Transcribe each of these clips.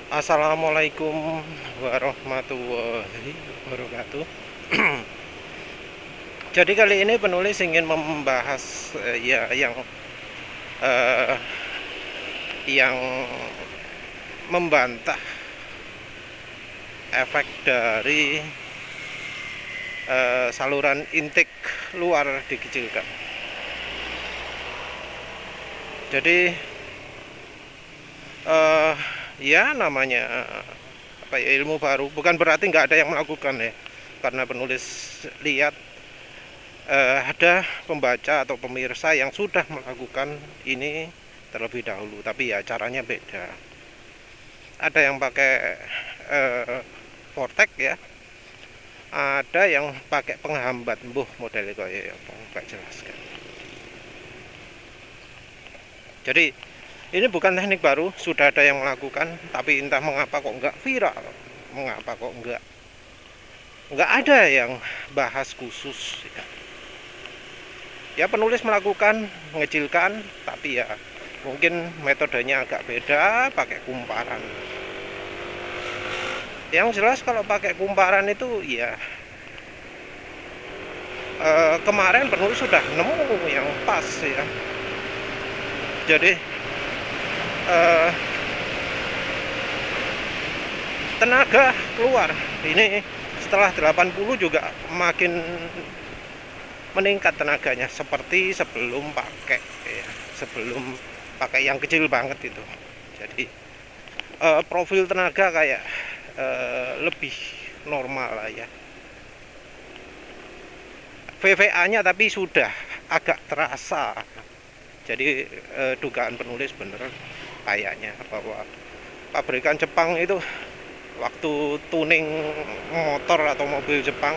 Assalamualaikum warahmatullahi wabarakatuh. Jadi kali ini penulis ingin membahas eh, yang membantah efek dari saluran intake luar dikecilkan. Jadi eh, ya namanya ilmu baru, bukan berarti nggak ada yang melakukan ya, karena penulis lihat ada pembaca atau pemirsa yang sudah melakukan ini terlebih dahulu, tapi ya caranya beda. Ada yang pakai vortex ya, ada yang pakai penghambat modelnya kayak nggak jelaskan. Jadi ini bukan teknik baru, sudah ada yang melakukan, tapi entah mengapa kok nggak viral, mengapa kok nggak ada yang bahas khusus ya. Ya penulis melakukan mengecilkan, tapi ya mungkin metodenya agak beda, pakai kumparan. Yang jelas kalau pakai kumparan itu ya kemarin penulis sudah nemu yang pas ya. Jadi tenaga keluar ini setelah 80 juga makin meningkat tenaganya seperti sebelum pakai ya, sebelum pakai yang kecil banget itu. Jadi profil tenaga kayak lebih normal lah ya. VVA-nya tapi sudah agak terasa. Jadi dugaan penulis bener kayaknya bahwa pabrikan Jepang itu waktu tuning motor atau mobil Jepang,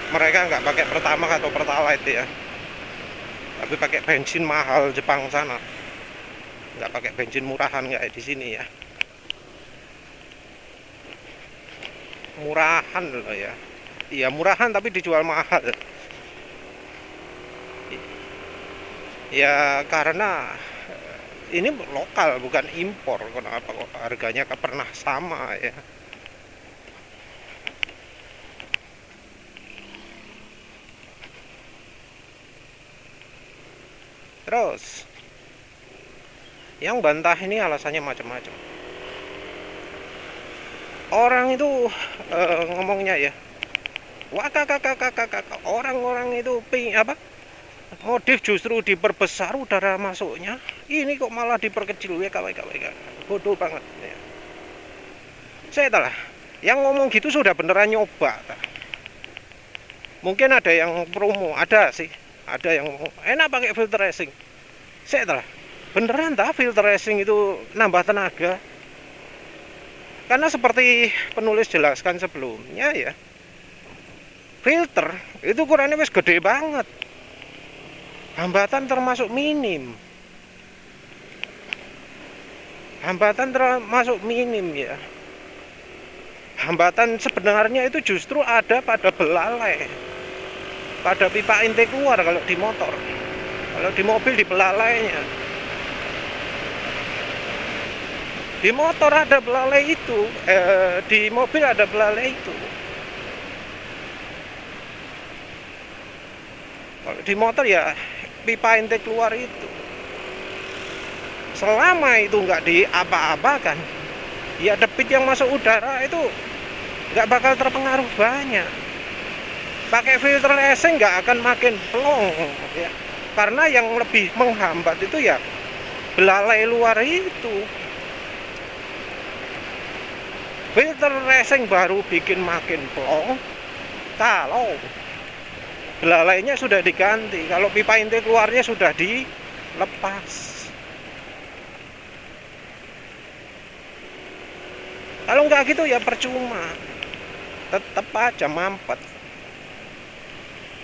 mereka nggak pakai Pertamax atau Pertalite ya, tapi pakai bensin mahal Jepang sana, nggak pakai bensin murahan kayak di sini ya. Murahan loh ya, iya murahan tapi dijual mahal ya, karena ini lokal bukan impor. Kenapa kok harganya pernah sama ya. Terus yang bantah ini alasannya macam-macam. Orang itu ngomongnya ya, wah kakak orang-orang itu modif justru diperbesar udara masuknya, ini kok malah diperkecil ya, bodoh banget ya. Saya telah yang ngomong gitu sudah beneran nyoba. Mungkin ada yang promo, ada sih, ada yang enak pakai filter racing. Saya telah beneran filter racing itu nambah tenaga. Karena seperti penulis jelaskan sebelumnya ya, filter itu ukurannya wis gede banget, hambatan termasuk minim. Hambatan termasuk minim ya. Hambatan sebenarnya itu justru ada pada belalai, pada pipa intake keluar kalau di motor. Kalau di mobil di belalainya. Di motor ada belalai itu, di mobil ada belalai itu. Kalau di motor ya pipa intake keluar itu. Selama itu nggak diapa-apakan, ya debit yang masuk udara itu nggak bakal terpengaruh banyak. Pakai filter racing nggak akan makin plong ya, karena yang lebih menghambat itu ya belalai luar itu. Filter racing baru bikin makin plong kalau belalainya sudah diganti, kalau pipa intake keluarnya sudah dilepas. Kalau nggak gitu ya percuma, tetap aja mampet.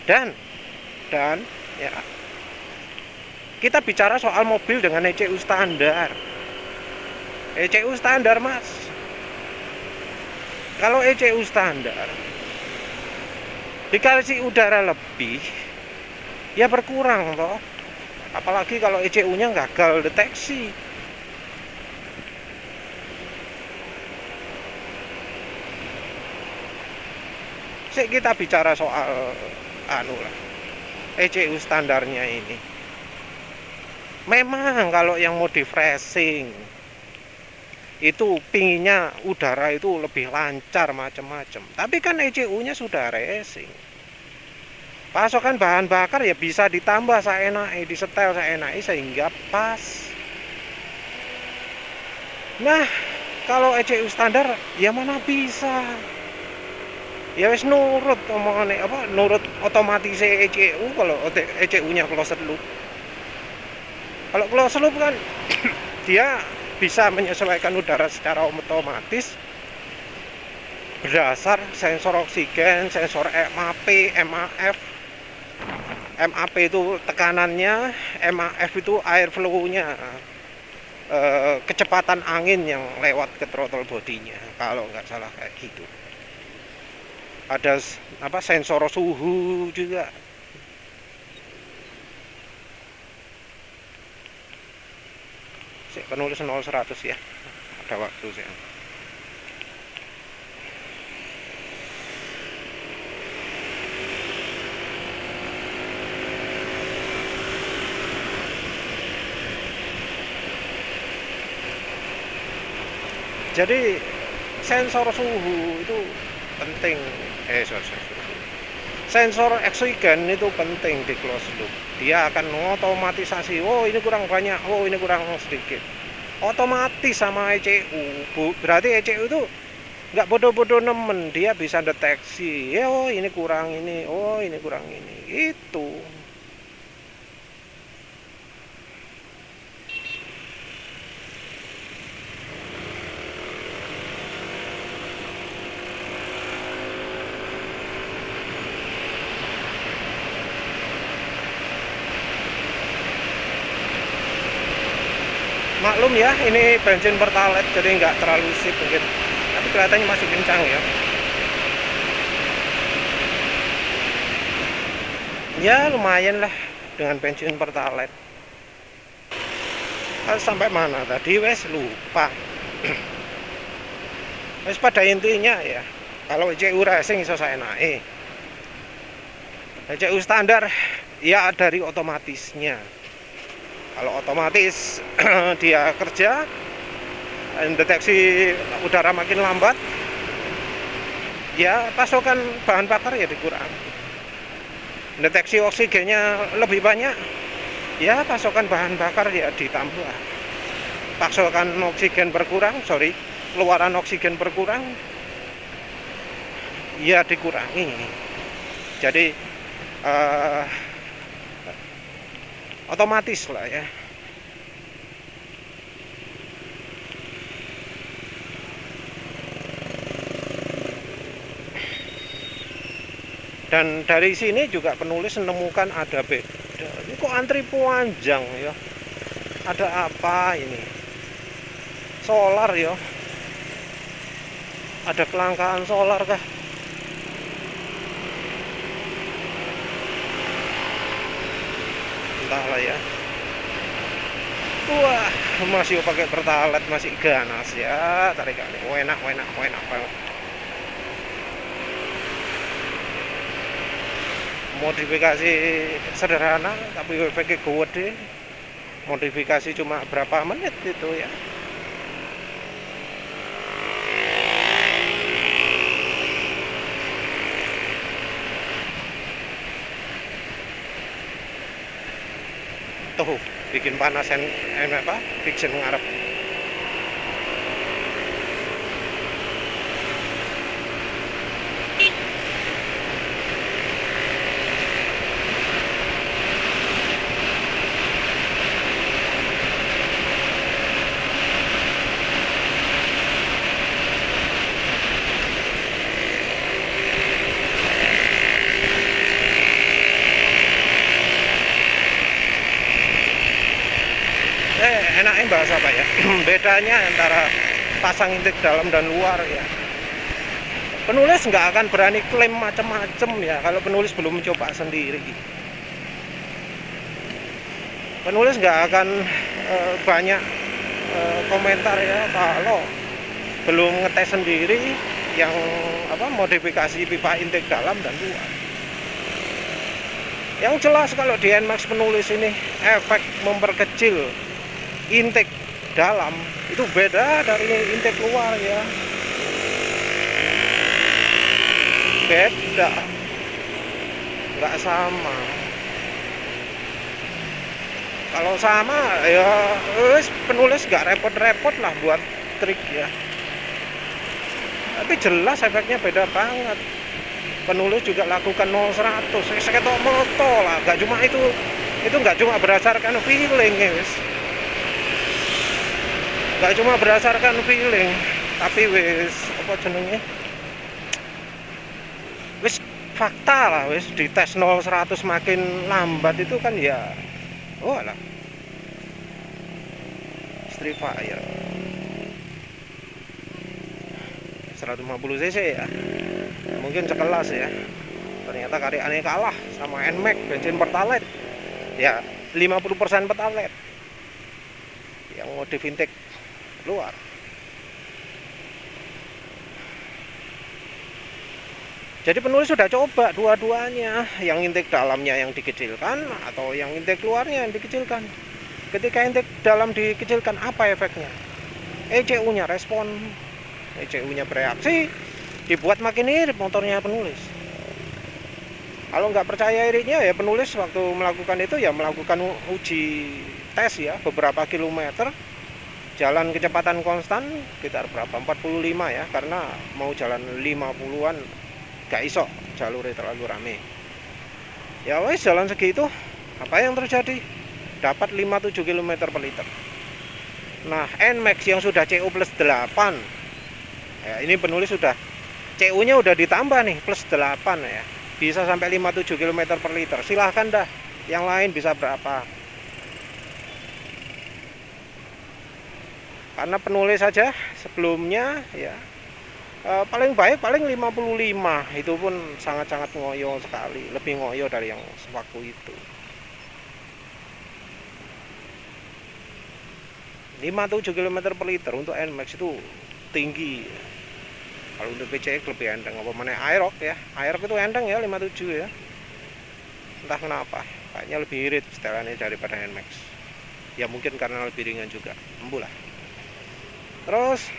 Dan ya kita bicara soal mobil dengan ECU standar. ECU standar mas. Kalau ECU standar dikasih udara lebih ya berkurang toh. Apalagi kalau ECU-nya gagal deteksi. Kita bicara soal anu lah, ECU standarnya ini. Memang kalau yang modif racing itu pinginnya udara itu lebih lancar macam-macam. Tapi kan ECU-nya sudah racing. Pasokan bahan bakar ya bisa ditambah saenake, disetel saenake sehingga pas. Nah, kalau ECU standar ya mana bisa. Ya wis nurut omongane apa nurut otomatis ECU kalau ECU-nya closed loop. Kalau closed loop kan dia bisa menyesuaikan udara secara otomatis berdasar sensor oksigen, sensor MAP, MAP itu tekanannya, MAF itu air flow-nya, kecepatan angin yang lewat ke throttle bodinya, kalau nggak salah kayak gitu. Ada apa sensor suhu juga. Penulis 0-100 ya, ada waktu sih. Jadi sensor suhu itu penting. Sensor oksigen itu penting di closed loop. Dia akan mengotomatisasi. Oh ini kurang banyak. Oh ini kurang sedikit. Otomatis sama ECU. Berarti ECU itu nggak bodoh-bodoh nemen. Dia bisa deteksi. Oh ini kurang ini. Oh ini kurang ini. Itu. Maklum ya, ini bensin pertalite jadi nggak terlalu sip mungkin, tapi kelihatannya masih kencang ya. Ya lumayan lah dengan bensin pertalite. Sampai mana tadi wes lupa. Wes pada intinya ya, kalau ECU racing iso saenake. ECU standar ya dari otomatisnya. Kalau otomatis dia kerja, deteksi udara makin lambat, ya pasokan bahan bakar ya dikurangi. Deteksi oksigennya lebih banyak, ya pasokan bahan bakar ya ditambah. Pasokan oksigen berkurang, keluaran oksigen berkurang, ya dikurangi. Jadi otomatis lah ya. Dan dari sini juga penulis menemukan ada beda. Ini kok antri panjang ya? Ada apa ini? Solar ya? Ada kelangkaan solar kah? Entahlah ya. Wah, masih pakai pertalite, masih ganas ya tarikannya. Enak banget. Modifikasi sederhana tapi efeknya gede. Modifikasi cuma berapa menit itu ya. Tuh bikin panas fiction ngarep. Enaknya bahasa apa ya? Bedanya antara pasang intake dalam dan luar ya. Penulis nggak akan berani klaim macam-macam ya kalau penulis belum mencoba sendiri. Penulis nggak akan banyak komentar ya kalau belum ngetes sendiri. yang modifikasi pipa intake dalam dan luar. Yang jelas kalau di NMAX penulis ini efek memperkecil intake dalam itu beda dari intake luar ya. Beda, nggak sama. Kalau sama ya penulis nggak repot-repot lah buat trik ya. Tapi jelas efeknya beda banget. Penulis juga lakukan 0-100 seketok moto lah, nggak cuma itu nggak cuma berdasarkan feeling ya wis, nggak cuma berdasarkan feeling, tapi wis apa jenenge, wis fakta lah, wis di tes 0-100 makin lambat itu kan ya, oh lah, Street Fire 150 cc ya, mungkin sekelas ya. Ternyata karyanya kalah sama NMAX bensin pertalite ya, 50% pertalite yang modif intake luar. Jadi penulis sudah coba dua-duanya, yang intake dalamnya yang dikecilkan atau yang intake luarnya yang dikecilkan. Ketika intake dalam dikecilkan, apa efeknya? ECU-nya respon, ECU-nya bereaksi, dibuat makin irit motornya penulis. Kalau nggak percaya iritnya ya penulis waktu melakukan itu ya melakukan uji tes ya beberapa kilometer, jalan kecepatan konstan sekitar berapa, 45 ya, karena mau jalan 50-an gak iso, jalurnya terlalu rame ya. Wes jalan segitu, apa yang terjadi? Dapat 57 km per liter. Nah NMAX yang sudah CU plus 8 ya, ini penulis sudah CU nya udah ditambah nih plus 8 ya, bisa sampai 57 km per liter. Silahkan dah yang lain bisa berapa, karena penulis saja sebelumnya ya paling baik paling 55, itu pun sangat-sangat ngoyo sekali, lebih ngoyo dari yang sewaktu itu. 57 km per liter untuk NMAX itu tinggi. Kalau untuk PCX lebih enteng, apa mana Aerox ya, Aerox itu enteng ya 57 ya, entah kenapa kayaknya lebih irit setelannya daripada NMAX ya, mungkin karena lebih ringan juga, embulah. Terus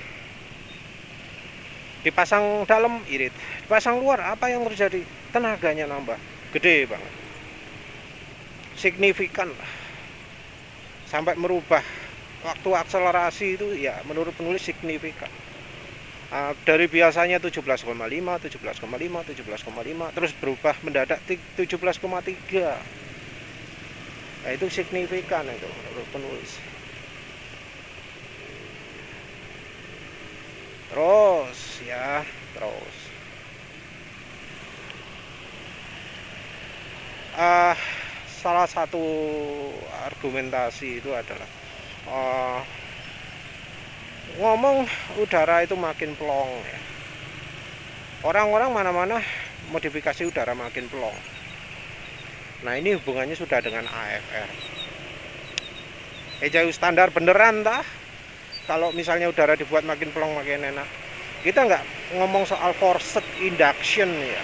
dipasang dalam irit, dipasang luar, apa yang terjadi? Tenaganya nambah gede banget, signifikan lah, sampai merubah waktu akselerasi itu ya menurut penulis signifikan. Dari biasanya 17,5, 17,5, 17,5 terus berubah mendadak 17,3. Nah, itu signifikan itu menurut penulis. Terus ya, terus salah satu argumentasi itu adalah ngomong udara itu makin pelong ya. Orang-orang mana-mana modifikasi udara makin pelong. Nah ini hubungannya sudah dengan AFR. ECU standar beneran tah? Kalau misalnya udara dibuat makin pelong makin enak. Kita nggak ngomong soal forced induction ya.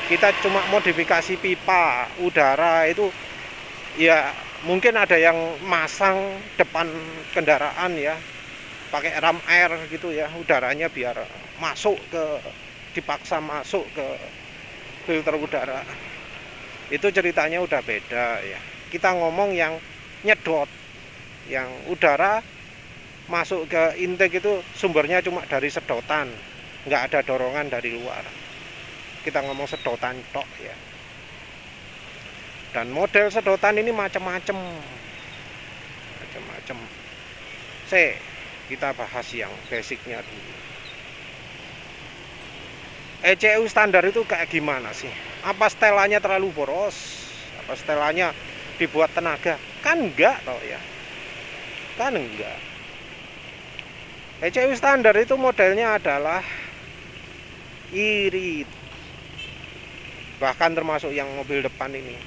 Kita cuma modifikasi pipa udara itu ya, mungkin ada yang masang depan kendaraan ya, pakai ram air gitu ya, udaranya biar masuk ke, dipaksa masuk ke filter udara. Itu ceritanya udah beda ya. Kita ngomong yang nyedot, yang udara masuk ke intake itu sumbernya cuma dari sedotan, nggak ada dorongan dari luar. Kita ngomong sedotan tok ya. Dan model sedotan ini macam-macam. Kita bahas yang basicnya dulu. ECU standar itu kayak gimana sih? Apa setelannya terlalu boros? Apa setelannya dibuat tenaga? Kan enggak toh ya. Kan enggak. ECU standar itu modelnya adalah irit. Bahkan termasuk yang mobil depan ini.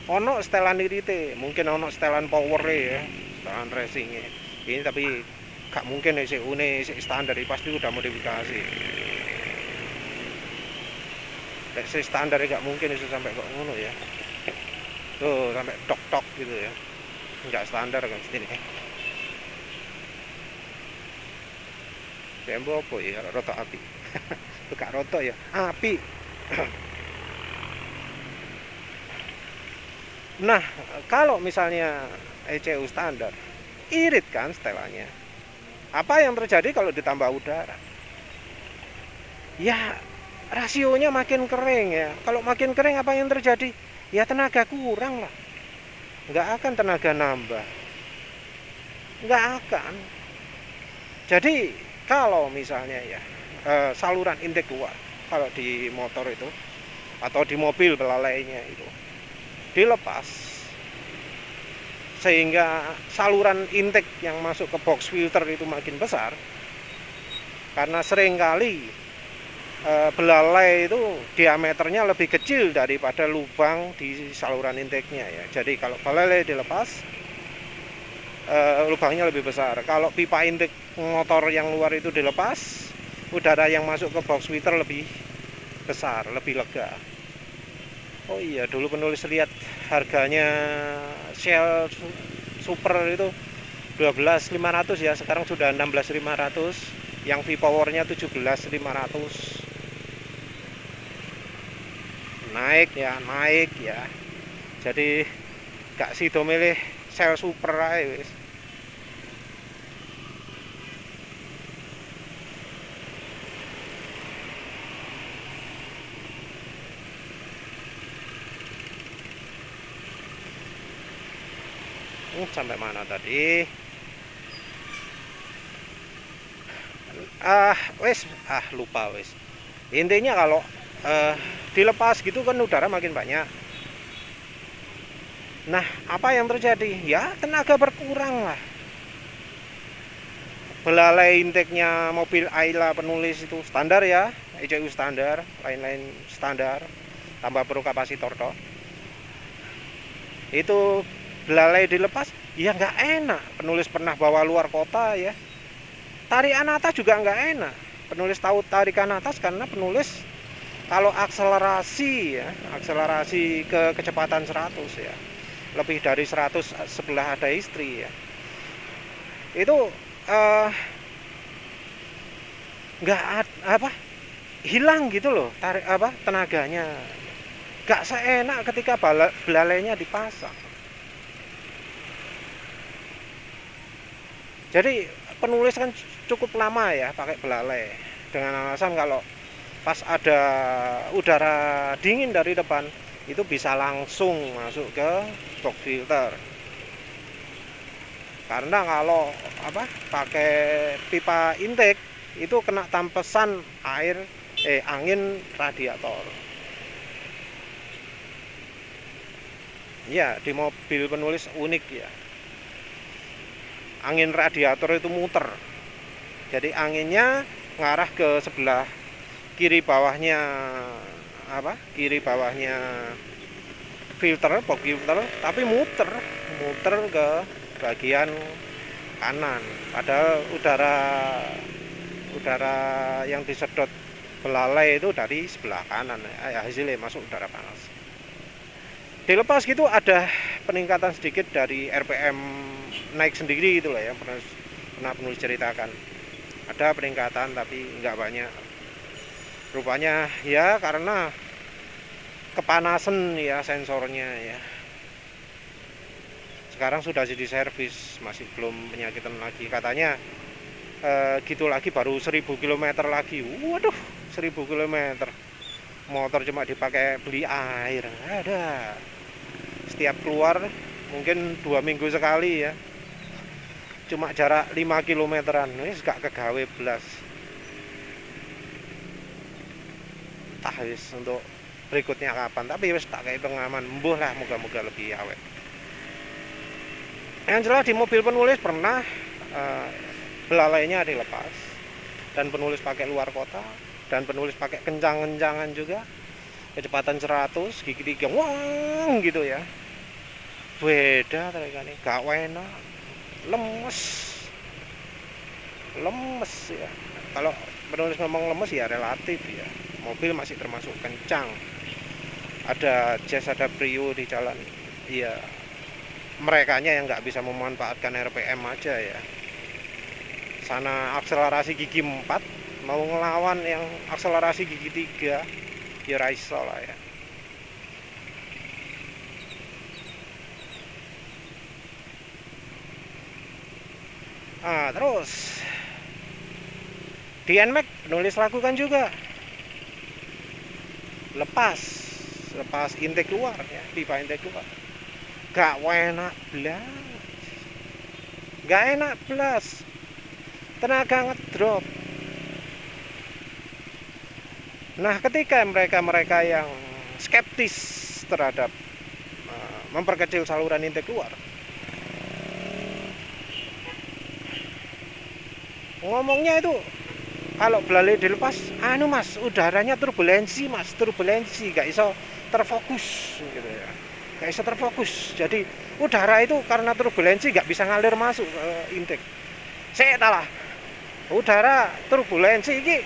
Ono setelan irite, mungkin ono setelan power ya, setelan racingnya. Ini tapi gak mungkin ECU ini standar, pasti udah modifikasi. si standar nggak mungkin itu sampai kok ngono ya. Tuh sampai tok-tok gitu ya. Nggak standar kan sini. Tembo apa ya roto api. Bukan roto ya, api. Nah, kalau misalnya ECU standar, irit kan setelannya. Apa yang terjadi kalau ditambah udara? Ya, rasionya makin kering ya. Kalau makin kering apa yang terjadi? Ya tenaga kurang lah. Nggak akan tenaga nambah. Nggak akan. Jadi kalau misalnya ya saluran intake luar, kalau di motor itu atau di mobil belalainya itu dilepas sehingga saluran intake yang masuk ke box filter itu makin besar, karena seringkali belalai itu diameternya lebih kecil daripada lubang di saluran intake-nya ya. Jadi kalau belalai dilepas lubangnya lebih besar. Kalau pipa intake motor yang luar itu dilepas, udara yang masuk ke box filter lebih besar, lebih lega. Oh iya, dulu penulis lihat harganya Shell Super itu 12.500 ya, sekarang sudah 16.500. Yang V-Power-nya 17.500. Naik ya. Jadi gak sido milih Shell Super aja wis. Sampai mana tadi? Lupa wis. Intinya kalau dilepas gitu kan udara makin banyak. Nah, apa yang terjadi? Ya, tenaga berkurang lah. Belalai intake-nya mobil Ayla penulis itu standar ya, ECU standar, lain-lain standar, tambah pro kapasitor toh. Itu belalai dilepas, ya nggak enak. Penulis pernah bawa luar kota ya. Tarikan atas juga nggak enak. Penulis tahu tarikan atas karena penulis kalau akselerasi ke kecepatan 100 ya. Lebih dari 100 sebelah ada istri ya. Itu nggak hilang gitu loh tenaganya. Nggak seenak ketika belalainya dipasang. Jadi penulis kan cukup lama ya pakai belalai, dengan alasan kalau pas ada udara dingin dari depan itu bisa langsung masuk ke box filter. Karena kalau pakai pipa intake itu kena tampesan angin radiator. Ya, di mobil penulis unik ya. Angin radiator itu muter. Jadi anginnya ngarah ke sebelah kiri bawahnya filter, box filter, tapi muter ke bagian kanan. Padahal udara yang disedot belalai itu dari sebelah kanan. Hasilnya masuk udara panas. Dilepas gitu ada peningkatan sedikit dari RPM naik sendiri gitu lah ya, pernah penulis ceritakan. Ada peningkatan tapi nggak banyak. Rupanya ya karena kepanasan ya sensornya ya. Sekarang sudah jadi servis, masih belum penyakitan lagi. Katanya gitu lagi baru 1000 km lagi. Waduh, 1000 km. Motor cuma dipakai beli air. Ada. Setiap keluar mungkin 2 minggu sekali ya. Cuma jarak 5 kilometeran. Wis gak kegawe belas. Wis untuk berikutnya kapan, tapi wis tak kayak pengaman. Mbuh lah, moga-moga lebih awet. Yang jelas di mobil penulis pernah belalainya dilepas dan penulis pakai luar kota dan penulis pakai kencang-kencangan juga, kecepatan 100 gigi 3 wang gitu ya. Beda ternyata nih, gak enak, lemes ya. Kalau penulis ngomong lemes ya relatif ya, mobil masih termasuk kencang, ada Jazz, ada Brio di jalan. Iya, merekanya yang nggak bisa memanfaatkan RPM aja ya. Sana akselerasi gigi 4 mau ngelawan yang akselerasi gigi 3, ya raiso lah ya. Terus di NMAX penulis lagu kan juga lepas intake keluar ya, pipa intake keluar, gak enak belas, gak enak belas, tenaga ngedrop. Nah, ketika mereka yang skeptis terhadap memperkecil saluran intake keluar, ngomongnya itu kalau belalai dilepas, mas, udaranya turbulensi mas, gak iso terfokus gitu ya, gak iso terfokus. Jadi udara itu karena turbulensi gak bisa ngalir masuk ke intake. Saya talah, udara turbulensi ini,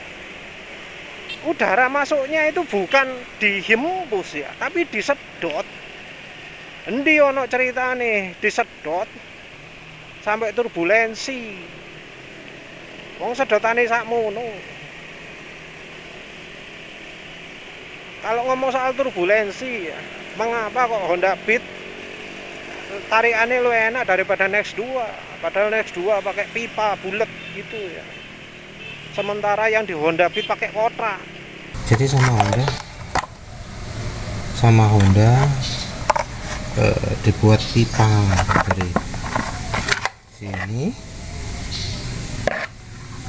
udara masuknya itu bukan dihempus ya, tapi disedot. Endi ono ceritane disedot sampai turbulensi. Wong sedotane sakmono. Kalau ngomong soal turbulensi ya, mengapa kok Honda Beat tarikannya lo enak daripada Next 2? Padahal Next 2 pakai pipa bulat gitu ya. Sementara yang di Honda Beat pakai kotak. Jadi sama Honda dibuat pipa dari sini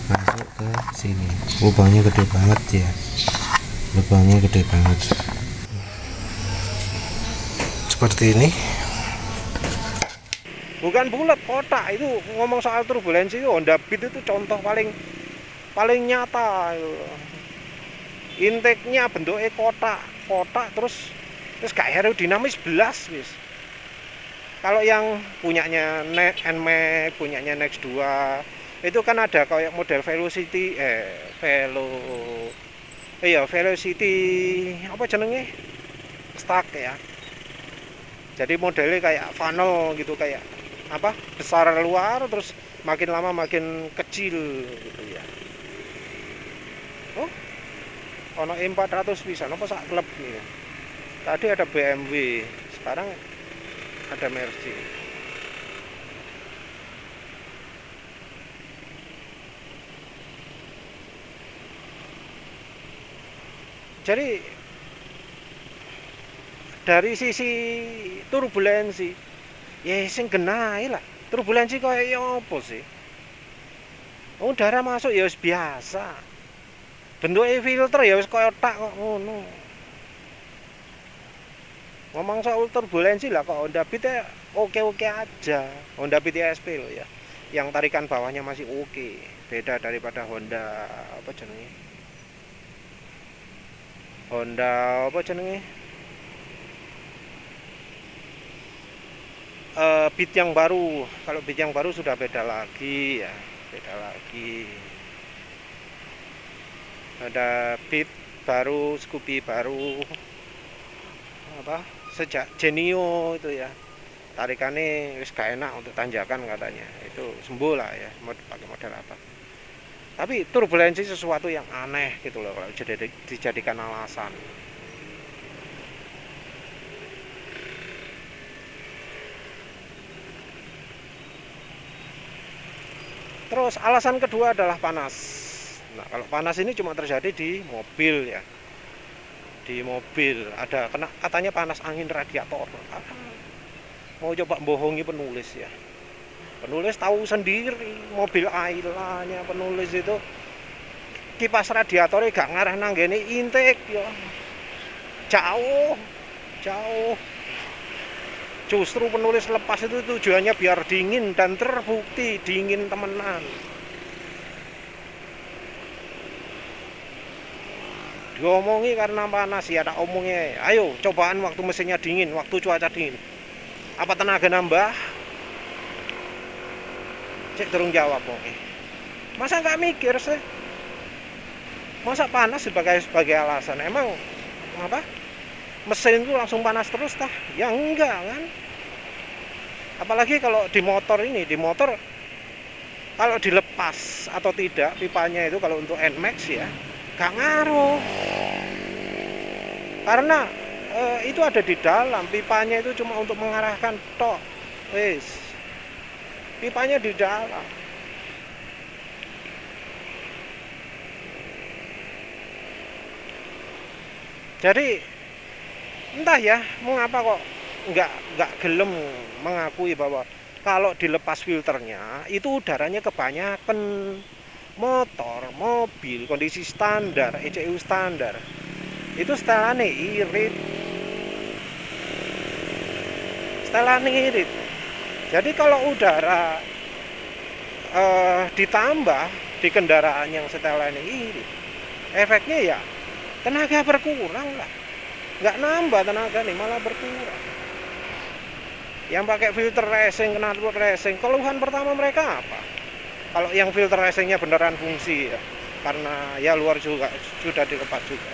masuk ke sini. Lubangnya gede banget ya, lubangnya gede banget seperti ini. Bukan bulat, kotak. Itu ngomong soal turbulensi itu Honda Beat itu contoh paling nyata. Intake-nya bentuknya kotak terus gak aerodinamis belas wis. Kalau yang punyanya NMAX, punyanya Next 2 itu kan ada kayak model Velocity Velocity apa jenenge, stuck ya. Jadi modelnya kayak funnel gitu, kayak apa, besar luar terus makin lama makin kecil gitu ya. Oh, ono E400 bisa apa sak klub nih. Tadi ada BMW, sekarang ada Mercy. Jadi dari sisi turbulensi, ya sing genai lah. Turbulensi kayak apa sih? Udara masuk ya biasa. Bentuknya filter ya wis kotak kok ngono. Ngomong soal turbulensi lah kok Honda Beat oke-oke aja. Honda Beat ESP loh ya. Yang tarikan bawahnya masih oke. Beda daripada Honda apa jenenge? Honda apa jenenge? Beat yang baru. Kalau Beat yang baru sudah beda lagi ya, beda lagi. Ada Beat baru, Scoopy baru, apa, sejak Genio itu ya, tarikannya wis gak enak untuk tanjakan katanya. Itu sembuh lah ya, mau pakai model apa. Tapi turbulensi sesuatu yang aneh gitu loh kalau dijadikan alasan. Terus alasan kedua adalah panas. Nah, kalau panas ini cuma terjadi di mobil ya. Di mobil ada katanya panas angin radiator. Mau coba bohongi penulis ya. Penulis tahu sendiri mobil Ayla-nya penulis itu kipas radiatornya gak ngarah nanggene intake ya. Jauh. Justru penulis lepas itu tujuannya biar dingin, dan terbukti dingin temenan. Diomongi karena panas ya, tak omongnya. Ayo cobaan waktu mesinnya dingin, waktu cuaca dingin. Apa tenaga nambah? Cek turun jawab oke. Masa nggak mikir sih? Masa panas sebagai alasan? Emang apa? Mesin itu langsung panas terus tah? Ya enggak kan? Apalagi kalau di motor ini, di motor kalau dilepas atau tidak pipanya itu kalau untuk NMAX ya gak ngaruh. Karena itu ada di dalam, pipanya itu cuma untuk mengarahkan tok. Wis. Pipanya di dalam. Jadi entah ya mengapa kok nggak gelem mengakui bahwa kalau dilepas filternya itu udaranya kebanyakan. Motor, mobil, kondisi standar, ECU standar itu setelannya irit. Setelannya irit. Jadi kalau udara ditambah di kendaraan yang setelannya irit, efeknya ya tenaga berkurang lah. Nggak nambah tenaga nih, malah berkurang. Yang pakai filter racing, knalpot racing, keluhan pertama mereka apa? Kalau yang filter racingnya beneran fungsi ya, karena ya luar juga sudah dilepas juga,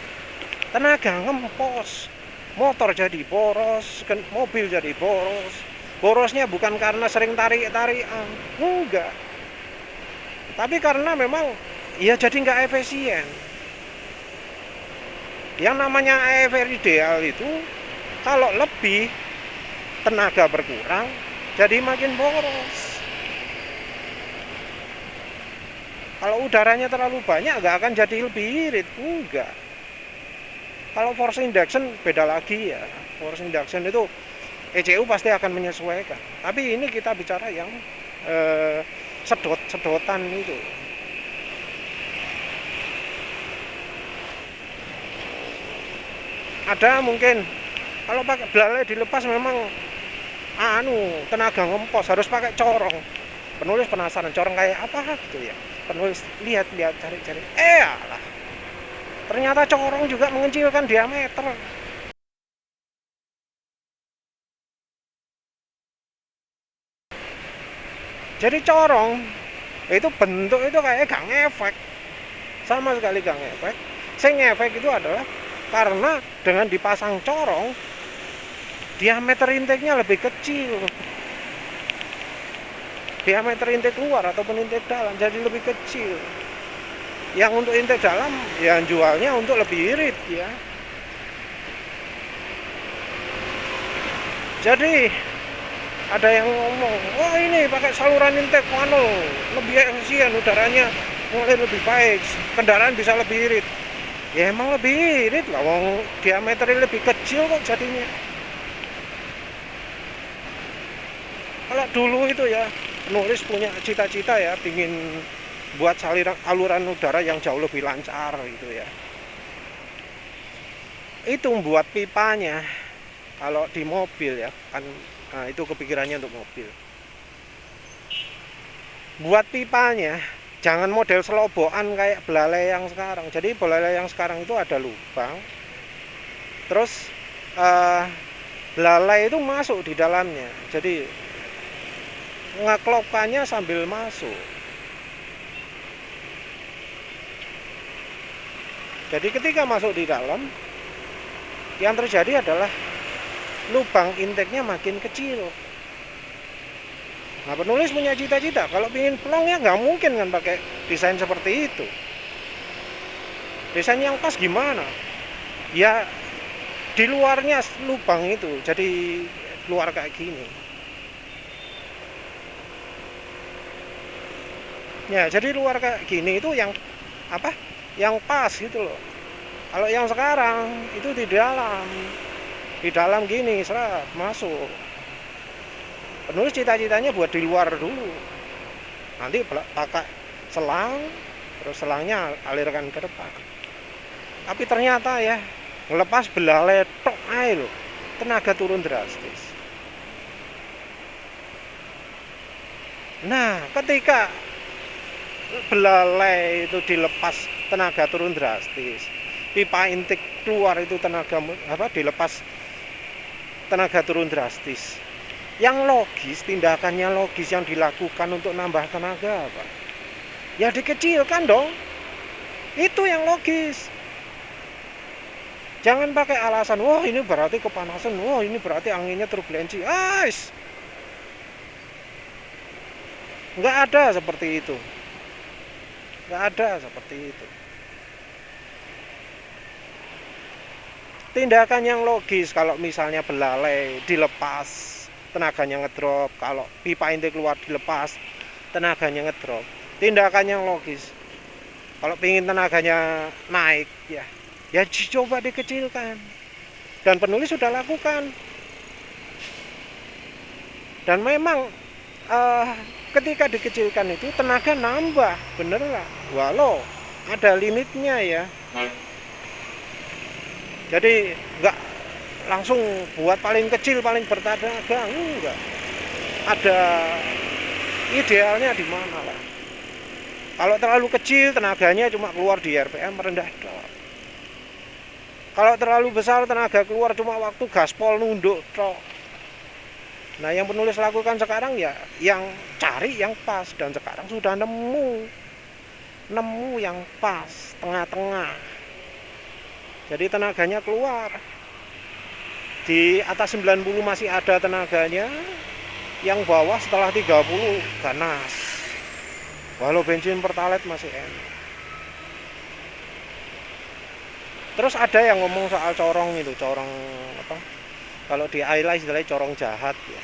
tenaga ngempos, motor jadi boros, mobil jadi boros. Borosnya bukan karena sering tarik-tarikan, enggak, tapi karena memang ya jadi nggak efisien. Yang namanya EFR ideal itu kalau lebih tenaga berkurang jadi makin boros. Kalau udaranya terlalu banyak nggak akan jadi lebih irit, enggak. Kalau force induction beda lagi ya. Force induction itu ECU pasti akan menyesuaikan. Tapi ini kita bicara yang sedotan itu. Ada mungkin kalau pakai belalai dilepas memang tenaga ngempos harus pakai corong. Penulis penasaran corong kayak apa gitu ya. Penulis lihat cari-cari. Alah. Ternyata corong juga mengecilkan diameter. Jadi corong itu bentuk itu kayak gak ngefek. Sama sekali gak ngefek. Yang ngefek itu adalah karena dengan dipasang corong diameter intake-nya lebih kecil. Diameter intake luar ataupun intake dalam jadi lebih kecil. Yang untuk intake dalam yang jualnya untuk lebih irit ya. Jadi ada yang ngomong, wah ini pakai saluran intake lebih efisien, udaranya mulai lebih baik, kendaraan bisa lebih irit. Ya emang lebih irit lah, diameternya lebih kecil kok jadinya. Kalau dulu itu ya penulis punya cita-cita ya ingin buat aluran udara yang jauh lebih lancar gitu ya. Itu buat pipanya kalau di mobil ya kan, nah itu kepikirannya untuk mobil. Buat pipanya jangan model selobokan kayak belalai yang sekarang. Jadi belalai yang sekarang itu ada lubang, terus belalai itu masuk di dalamnya. Jadi ngeklopkannya sambil masuk. Jadi ketika masuk di dalam, yang terjadi adalah lubang intake-nya makin kecil. Nah, penulis punya cita-cita kalau ingin plong ya nggak mungkin kan pakai desain seperti itu. Desain yang pas gimana? Ya di luarnya lubang itu, jadi keluar kayak gini. Ya, jadi luar kayak gini itu yang apa? Yang pas gitu loh. Kalau yang sekarang itu di dalam gini, seret masuk. Penulis cita-citanya buat di luar dulu. Nanti pakai selang, terus selangnya alirkan ke depan. Tapi ternyata ya ngelepas belalai tok ae loh, tenaga turun drastis. Nah, ketika belalai itu dilepas tenaga turun drastis, pipa intake keluar itu dilepas tenaga turun drastis. Yang logis, tindakannya logis yang dilakukan untuk nambah tenaga apa? Ya dikecilkan dong. Itu yang logis. Jangan pakai alasan, wah ini berarti kepanasan, wah ini berarti anginnya turbulensi. Nggak ada seperti itu. Nggak ada seperti itu. Tindakan yang logis kalau misalnya belalai dilepas, tenaganya ngedrop. Kalau pipa inti keluar dilepas, tenaganya ngedrop. Tindakan yang logis. Kalau ingin tenaganya naik, ya coba dikecilkan. Dan penulis sudah lakukan. Dan memang ketika dikecilkan itu tenaga nambah, bener lah. Walau ada limitnya ya. Jadi nggak langsung buat paling kecil, paling bertenaga, enggak. Ada idealnya di mana lah. Kalau terlalu kecil tenaganya cuma keluar di RPM rendah tok. Kalau terlalu besar tenaga keluar cuma waktu gaspol nunduk tok. Nah yang penulis lakukan sekarang ya yang cari yang pas, dan sekarang sudah nemu yang pas, tengah-tengah. Jadi tenaganya keluar. Di atas 90 masih ada tenaganya, yang bawah setelah 30 ganas. Walau bensin pertalite masih enak. Terus ada yang ngomong soal corong itu, corong apa? Kalau di Ayla istilahnya corong jahat ya.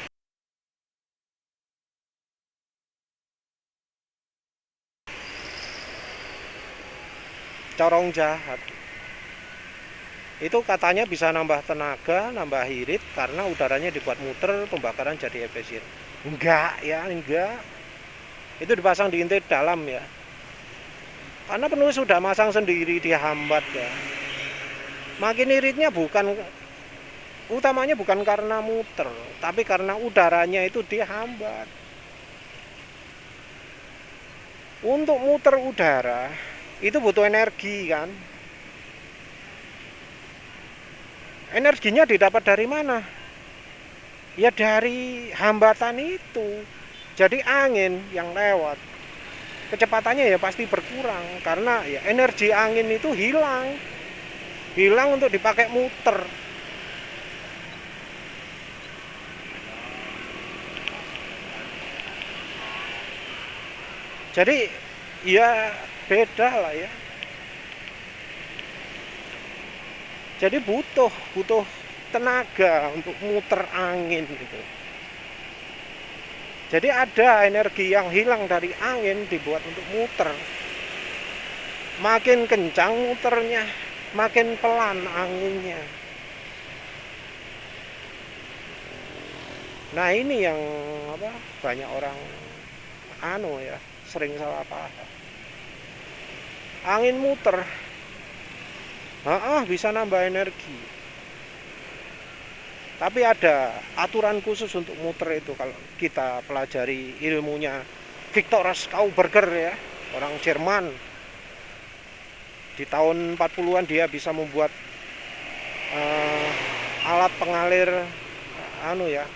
Corong jahat. Itu katanya bisa nambah tenaga, nambah irit karena udaranya dibuat muter, pembakaran jadi efisien. Enggak. Itu dipasang di inti dalam ya. Karena penulis sudah masang sendiri, dihambat ya. Makin iritnya utamanya bukan karena muter, tapi karena udaranya itu dihambat. Untuk muter udara itu butuh energi kan. Energinya didapat dari mana? Ya dari hambatan itu. Jadi angin yang lewat, kecepatannya ya pasti berkurang karena ya energi angin itu hilang untuk dipakai muter. Jadi ya beda lah ya. Jadi butuh tenaga untuk muter angin gitu. Jadi ada energi yang hilang dari angin dibuat untuk muter. Makin kencang muternya, makin pelan anginnya. Nah ini yang banyak orang sering salah paham. Angin muter, bisa nambah energi. Tapi ada aturan khusus untuk muter itu kalau kita pelajari ilmunya Victor Schauberger ya, orang Jerman. Di tahun 40-an dia bisa membuat alat pengalir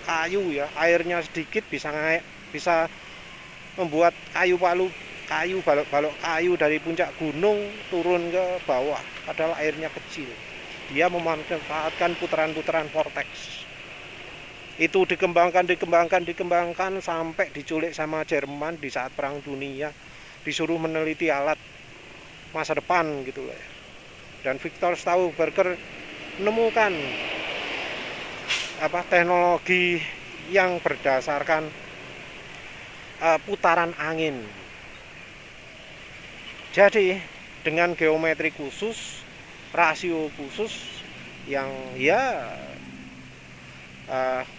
kayu ya, airnya sedikit bisa membuat balok kayu dari puncak gunung turun ke bawah padahal airnya kecil. Dia memanfaatkan putaran-putaran vortex. Itu dikembangkan sampai diculik sama Jerman di saat Perang Dunia, disuruh meneliti alat masa depan gitu loh ya. Dan Victor Schauberger menemukan teknologi yang berdasarkan putaran angin. Jadi dengan geometri khusus, rasio khusus yang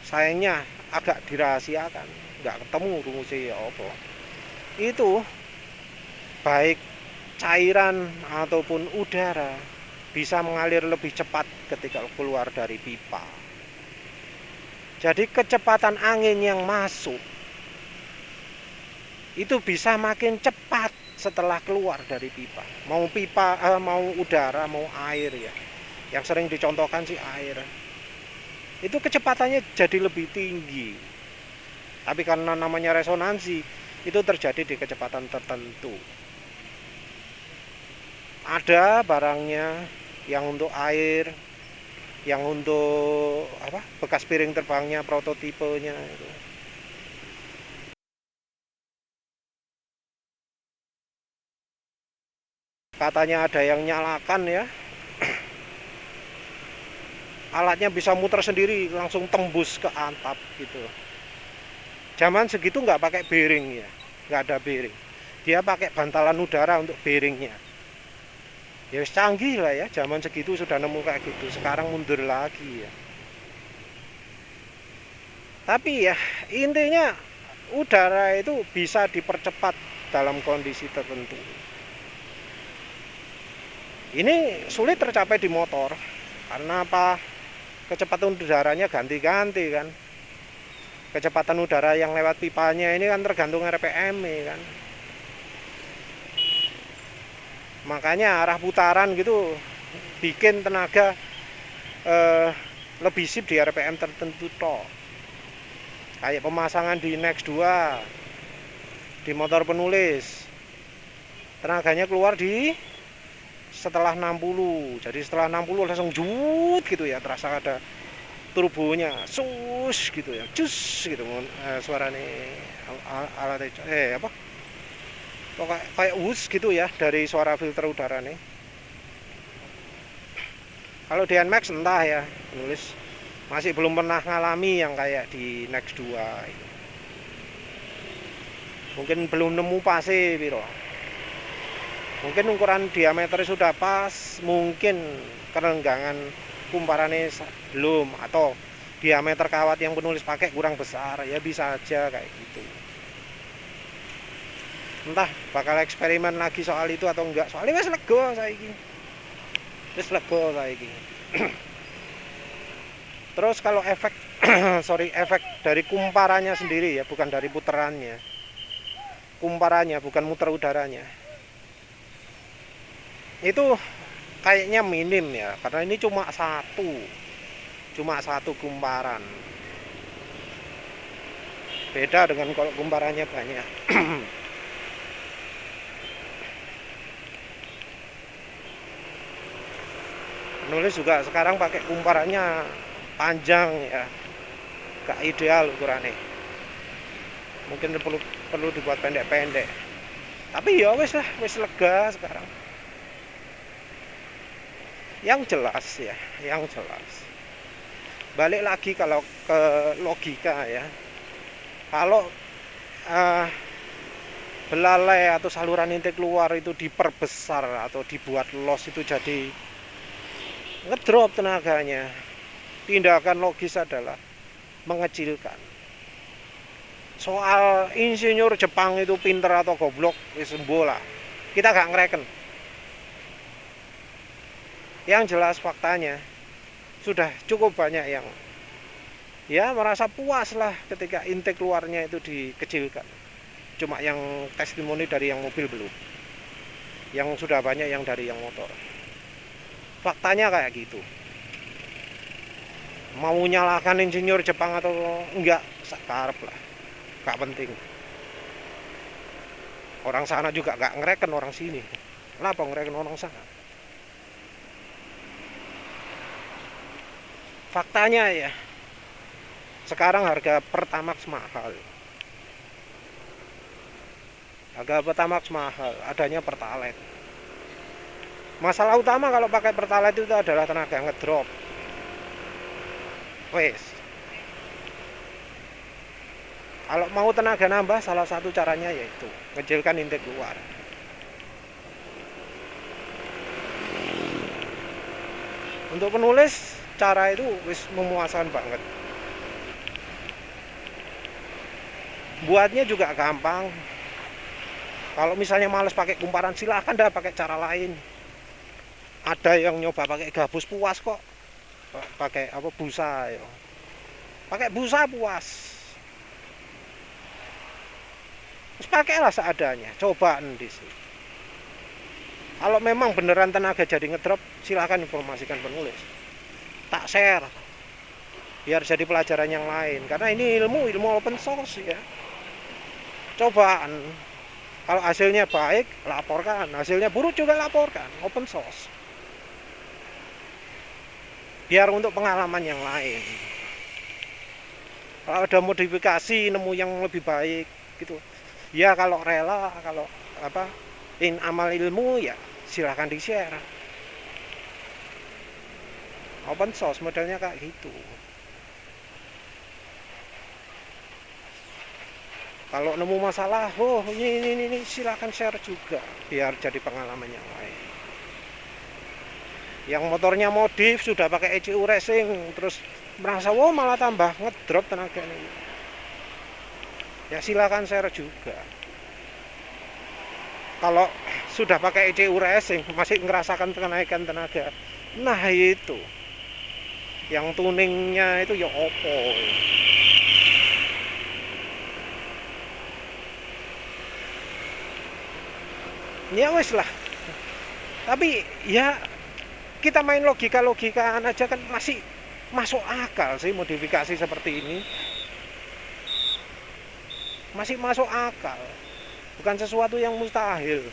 sayangnya agak dirahasiakan, nggak ketemu rumusnya ya apa. Itu baik cairan ataupun udara bisa mengalir lebih cepat ketika keluar dari pipa. Jadi kecepatan angin yang masuk itu bisa makin cepat setelah keluar dari pipa. Mau udara, mau air ya. Yang sering dicontohkan sih air. Itu kecepatannya jadi lebih tinggi. Tapi karena namanya resonansi, itu terjadi di kecepatan tertentu. ada barangnya yang untuk air, yang untuk apa, bekas piring terbangnya, prototipenya itu. Katanya ada yang nyalakan ya, alatnya bisa muter sendiri, langsung tembus ke atap gitu. Zaman segitu nggak pakai bearing ya, nggak ada bearing. Dia pakai bantalan udara untuk bearingnya. Ya canggih lah ya, zaman segitu sudah nemu kayak gitu. Sekarang mundur lagi ya. Tapi ya intinya udara itu bisa dipercepat dalam kondisi tertentu. Ini sulit tercapai di motor karena apa? Kecepatan udaranya ganti-ganti kan. Kecepatan udara yang lewat pipanya ini kan tergantung RPM kan. Makanya arah putaran gitu bikin tenaga lebih sip di RPM tertentu toh. Kayak pemasangan di Next 2 di motor penulis, tenaganya keluar di setelah 60. Jadi setelah 60 langsung jut gitu ya, terasa ada turbonya, sus gitu ya, cus gitu suaranya alat apa, kayak wus gitu ya dari suara filter udara nih. Kalau di NMAX entah ya, penulis masih belum pernah ngalami yang kayak di Next 2 itu. Mungkin belum nemu pase piro. Mungkin ukuran diameter sudah pas, mungkin kerenggangan kumparannya belum, atau diameter kawat yang penulis pakai kurang besar, ya bisa aja kayak gitu. Entah bakal eksperimen lagi soal itu atau enggak. Soalnya wis lega saiki. Wis lega saiki. Terus kalau efek efek dari kumparannya sendiri ya, bukan dari puterannya. Kumparannya bukan muter udaranya. Itu kayaknya minim ya, karena ini cuma satu kumparan. Beda dengan kalau kumparannya banyak. Penulis juga sekarang pakai kumparannya panjang ya, gak ideal ukurannya. Mungkin perlu dibuat pendek-pendek. Tapi ya wis lah, wis lega sekarang. Yang jelas ya, yang jelas. Balik lagi kalau ke logika ya. Kalau belalai atau saluran intake keluar itu diperbesar atau dibuat los itu jadi ngedrop tenaganya, tindakan logis adalah mengecilkan. Soal insinyur Jepang itu pinter atau goblok, wis bola. Kita gak ngereken. Yang jelas faktanya sudah cukup banyak yang ya merasa puas lah ketika intake keluarnya itu dikecilkan. Cuma yang testimoni dari yang mobil belum. Yang sudah banyak yang dari yang motor. Faktanya kayak gitu. Mau nyalakan insinyur Jepang atau enggak, sakarep lah, gak penting. Orang sana juga gak ngereken orang sini. Kenapa ngereken orang sana? Faktanya ya, sekarang harga Pertamax mahal. Harga Pertamax mahal, adanya Pertalite. Masalah utama kalau pakai Pertalite itu adalah tenaga ngedrop. Wes. Kalau mau tenaga nambah, salah satu caranya yaitu kecilkan intake keluar. Untuk penulis, cara itu wis memuaskan banget. Buatnya juga gampang. Kalau misalnya males pakai kumparan, silahkan dah pakai cara lain. Ada yang nyoba pakai gabus puas kok. Pakai apa, busa ya. Pakai busa puas. Terus pakailah seadanya, coba di sini. Kalau memang beneran tenaga jadi ngedrop, silahkan informasikan penulis. Tak share. Biar jadi pelajaran yang lain. Karena ini ilmu open source ya. Cobaan. Kalau hasilnya baik, laporkan. Hasilnya buruk juga laporkan. Open source. Biar untuk pengalaman yang lain. Kalau ada modifikasi, nemu yang lebih baik, gitu. Ya kalau rela, kalau apa, amal ilmu ya silahkan di-share. Open source modelnya kayak gitu. Kalau nemu masalah, oh ini silahkan share juga, biar jadi pengalaman yang lain. Yang motornya modif sudah pakai ECU racing, terus merasa wow malah tambah ngedrop tenaga ini. Ya silakan share juga. Kalau sudah pakai ECU racing masih ngerasakan kenaikan tenaga, nah itu yang tuningnya itu ya opo. Ya wes lah. Tapi ya kita main logika-logikaan aja kan masih masuk akal sih modifikasi seperti ini. Masih masuk akal. Bukan sesuatu yang mustahil.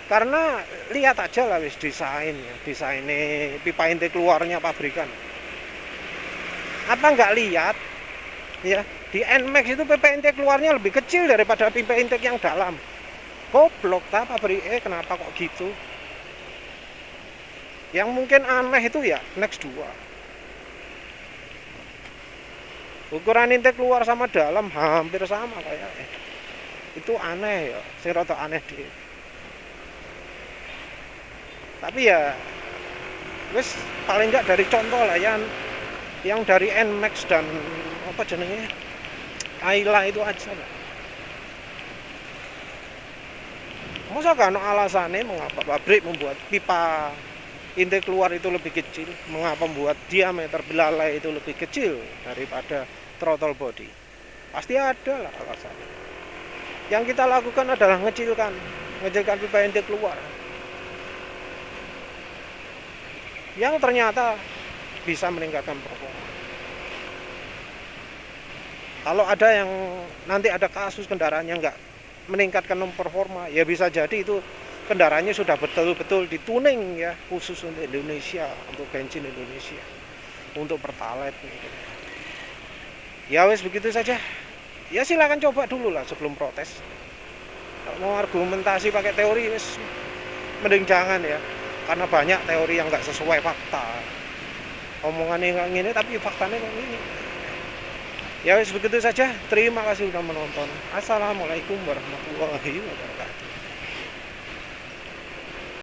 Karena lihat aja lah wis desainnya, desainnya pipa intake keluarnya pabrikan. Apa nggak lihat ya di NMAX itu pipa intake keluarnya lebih kecil daripada pipa intake yang dalam. Goblok tak pabrik kenapa kok gitu? Yang mungkin aneh itu ya Next 2. Ukuran intake keluar sama dalam hampir sama kayak itu aneh ya, sing rada aneh deh. Tapi ya wis paling enggak dari contoh lah yang dari NMAX dan apa jenenge Ayla itu aja lah. Masa kan alasannya mengapa pabrik membuat pipa intake keluar itu lebih kecil, mengapa membuat diameter belalai itu lebih kecil daripada throttle body? Pasti ada lah alasannya. Yang kita lakukan adalah ngecilkan pipa intake keluar. Yang ternyata bisa meningkatkan performa. Kalau ada yang nanti ada kasus kendaraan yang enggak meningkatkan performa, ya bisa jadi itu kendaraannya sudah betul-betul dituning ya khusus untuk Indonesia, untuk bensin Indonesia, untuk pertalite. Ya wes begitu saja. Ya silakan coba dulu lah sebelum protes. Kalau mau argumentasi pakai teori wes mending jangan ya, karena banyak teori yang nggak sesuai fakta. Omongannya nggak gini tapi faktanya nggak gini. Ya wes begitu saja. Terima kasih sudah menonton. Assalamualaikum warahmatullahi wabarakatuh.